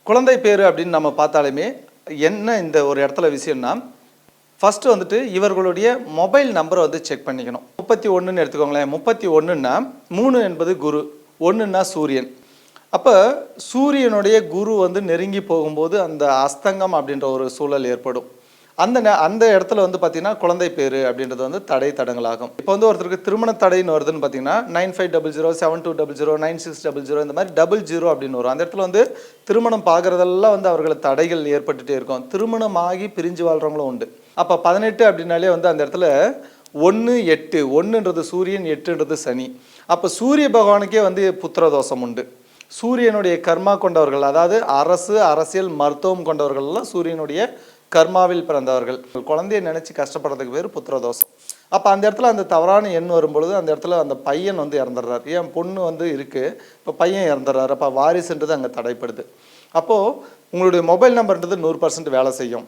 குழந்தை பேர் அப்படின்னு நம்ம பார்த்தாலுமே என்ன இந்த ஒரு இடத்துல விஷயம்னா, ஃபஸ்ட்டு வந்துட்டு இவர்களுடைய மொபைல் நம்பரை வந்து செக் பண்ணிக்கணும். 31ன்னு எடுத்துக்கோங்களேன். 31ன்னா 3 என்பது குரு, 1ன்னா சூரியன். அப்போ சூரியனுடைய குரு வந்து நெருங்கி போகும்போது அந்த அஸ்தங்கம் அப்படின்ற ஒரு சூழல் ஏற்படும். அந்த இடத்துல வந்து பார்த்தீங்கன்னா குழந்தை பேர் அப்படின்றது வந்து தடங்கலாகும். இப்போ வந்து ஒருத்தருக்கு திருமண தடைன்னு வருதுன்னு பார்த்தீங்கன்னா 9500 7200 9600 இந்த மாதிரி 00 அப்படின்னு வரும். அந்த இடத்துல வந்து திருமணம் பார்க்குறதெல்லாம் வந்து அவர்களுக்கு தடைகள் ஏற்பட்டுகிட்டே இருக்கும். திருமணம் ஆகி பிரிஞ்சு வாழ்கிறவங்களும் உண்டு. அப்போ 18 அப்படின்னாலே வந்து அந்த இடத்துல 1 8 1ன்றது சூரியன், 8ன்றது சனி. அப்போ சூரிய பகவானுக்கே வந்து புத்திரதோஷம் உண்டு. சூரியனுடைய கர்மா கொண்டவர்கள், அதாவது அரசியல் மருத்துவம் கொண்டவர்கள்லாம் சூரியனுடைய கர்மாவில் பிறந்தவர்கள். குழந்தைய நினச்சி கஷ்டப்படுறதுக்கு பேர் புத்திரதோஷம். அப்போ அந்த இடத்துல அந்த தவறான எண் வரும்பொழுது அந்த இடத்துல அந்த பையன் வந்து இறந்துடுறாரு. ஏன் பொண்ணு வந்து இருக்குது, இப்போ பையன் இறந்துடுறாரு. அப்போ வாரிசுன்றது அங்கே தடைப்படுது. அப்போது உங்களுடைய மொபைல் நம்பர்ன்றது 100% வேலை செய்யும்.